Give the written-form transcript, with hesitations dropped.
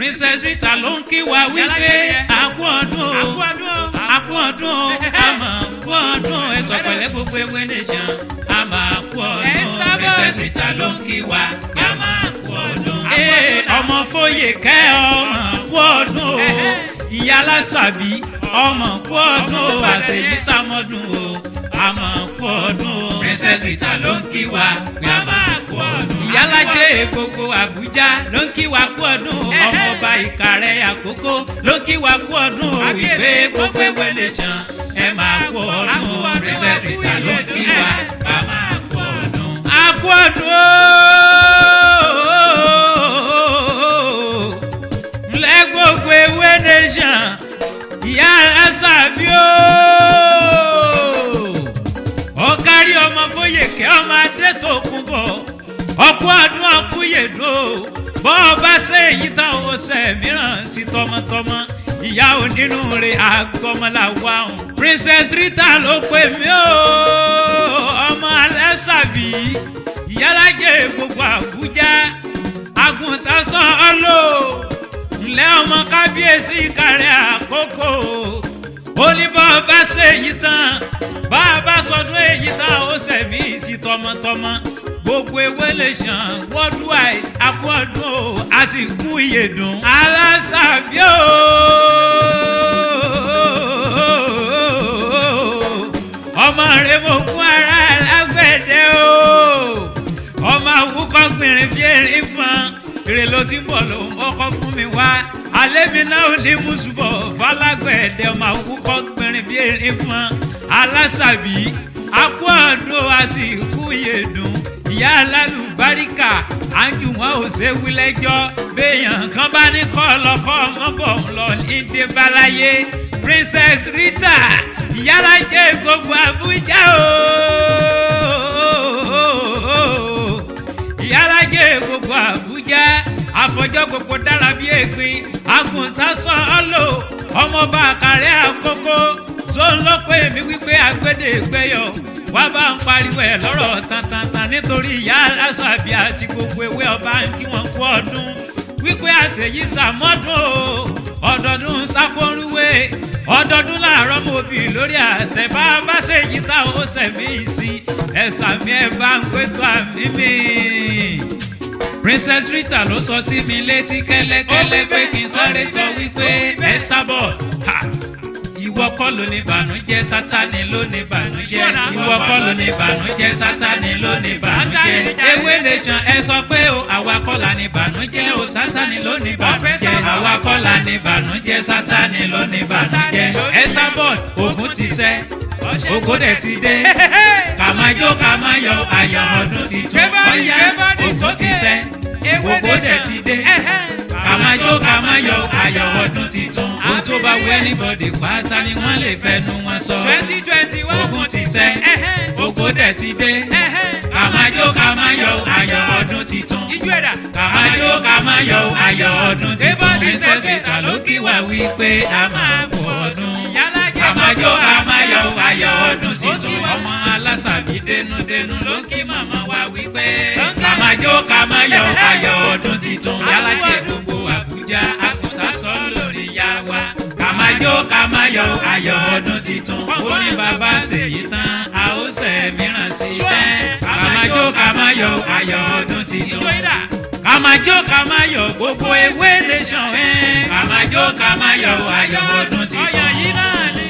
Princess Rita ló ń kí wa wípé àkú ọdún àkú ọdún àmọ́ àkú ọdún ẹ sọ pẹ̀lẹ́ gbogbo ewé nation àmọ́ àkú ọdún Princess Rita ló ń kí wa àmọ́ àkú ọdún. ọmọ Fóyèkẹ́ ọmọ àkú ọdún ìyá Lásàbí ọmọ àkú ọdún àṣeyí sàmọ́dún o àmọ́ àkú ọdún Princess Rita ló ń kí wa àmọ́ àkú ọdún. Ìyálájé gbogbo Àbújá ló ń kí wa kú ọdún ọmọọba Ìkàrẹ́ Àkókó ló ń kí wa kú ọdún ìwé gbogbo ewé nation ẹ máa kú ọdún Princess Rita ló ń kí wa ká máa kú ọdún. a kú ọdún ńlẹ́ gbogbo ewé nation ìyá Lásàbí ọ̀kárí ọmọ Fóyèkẹ́ ọmọ Adétòkunbọ̀ ọkú ọdún ọkúyèdò bọ́ ọba ṣe èyí tán ó ṣe mìíràn sí tọmọtọmọ ìyá onínúure agbọmọláwa ọ̀hún. Princess Rita ló pè mí o ọmọ Alẹ́sàbí ìyálájẹ gbogbo Àbújá àgùntàsán ọlọ ńlẹ́ ọmọ kábíyèsí Ìkàrẹ́ Àkókó oníbọ̀ ọba ṣe èyí tán bá a bá sọdún èyí tán ó ṣe mí sí tọmọtọmọ gbogbo ewé nation worldwide àkú ọdún o àsìkò ìyèdùn Alásàbí o ọmọ rẹ mo kún ara lágbẹ̀dẹ o ọmọ àwùkọ́ gbìnrín bí erin fún èrè ló ti ń bọ̀ ló ń kọ́kọ́ fún mi wá alẹ́ mi náà ò ní mùsùlùmọ̀ falágbẹ̀dẹ ọmọ àwùkọ́ gbìnrín bí erin fún Alásàbí àkú ọdún àsìkò ìyèdùn ìyá alálùbáríkà àjù wọn ò ṣe wí lẹ́jọ́ béèyàn kan bá ní kọ́ lọ́kọ́ ọmọ bọ̀ ń lọ ní débáláyé Princess Rita ìyálájẹ gbogbo Àbújá o ìyálájẹ gbogbo Àbújá àfọ̀jọ́ gbogbo dára bí ègbin àgùntàsán ọlọ ọmọọba Ìkàrẹ́ Àkókó zone ló pè mí wípé agbẹ́dẹ́gbẹ́yọ̀ wá bá ń pariwo ẹ̀ lọ́rọ̀ tantantan nítorí ìyá Lásàbí àti gbogbo ewé ọba ń kí wọ́n kú ọdún wípé àṣeyí sàmọ́dún o ọdọọdún sákórúwé ọdọọdún láàárọ̀ mọ́bì lórí àtẹ bá bá ṣe yí tá ó ṣẹ̀mí sí ẹ̀sà mi ẹ̀ bá ń pẹ́tọ́ àmì mi. Princess Rita ló sọ sí mi létí kẹ́lẹ́kẹ́lẹ́ pé kí n sáré sọ wípé ẹ sábọ̀ ìwọ kọ́ ló ní bànújẹ́ Sátánì ló ní bànújẹ́ ìwọ kọ́ ló ní bànújẹ́ Sátánì ló ní bànújẹ́ ewé nation ẹ sọ pé o àwa kọ́ la ní bànújẹ́ o Sátánì ló ní bànújẹ́ àwa kọ́ la ní bànújẹ́ Sátánì ló ní bànújẹ́ ẹ sábọ̀d ògùn ti sẹ́ ògo dẹ̀ ti dé kàmájó kàmáyọ̀ ayọ̀ ọdún titun ọ̀yá ògùn ti sẹ́ ògo dẹ̀ ti dé kàmájó kàmáyọ̀ ayọ̀ ọdún titun ohun tó bá wù anybody pátá ni wọ́n lè fẹnu wọn sọ 2021 ogun ti sẹ́ ògo dẹ̀ ti dé kàmájó kàmáyọ̀ ayọ̀ ọdún titun kàmájó kàmáyọ̀ ayọ̀ ọdún titun Princess Rita ló kí wa wípé a máa kú ọdún kàmájó kàmáyọ̀ ayọ̀ ọdún titun ọmọ Alásàbí dénúdénú ló kí màmá wa wípé kàmájó kàmáyọ̀ ayọ̀ ọdún titun yálàjẹ gbogbo Àbújá àkùsàsọ lórí yá wa kàmájó kàmáyọ̀ ayọ̀ ọdún titun ó ní bàbá ṣèyí tán a ó ṣe mìíràn sí ẹ kàmájó kàmáyọ̀ ayọ̀ ọdún titun kàmájó kàmáyọ̀ gbogbo ewé nation ẹ kàmájó kàmáyọ̀ ayọ̀ ọdún titun.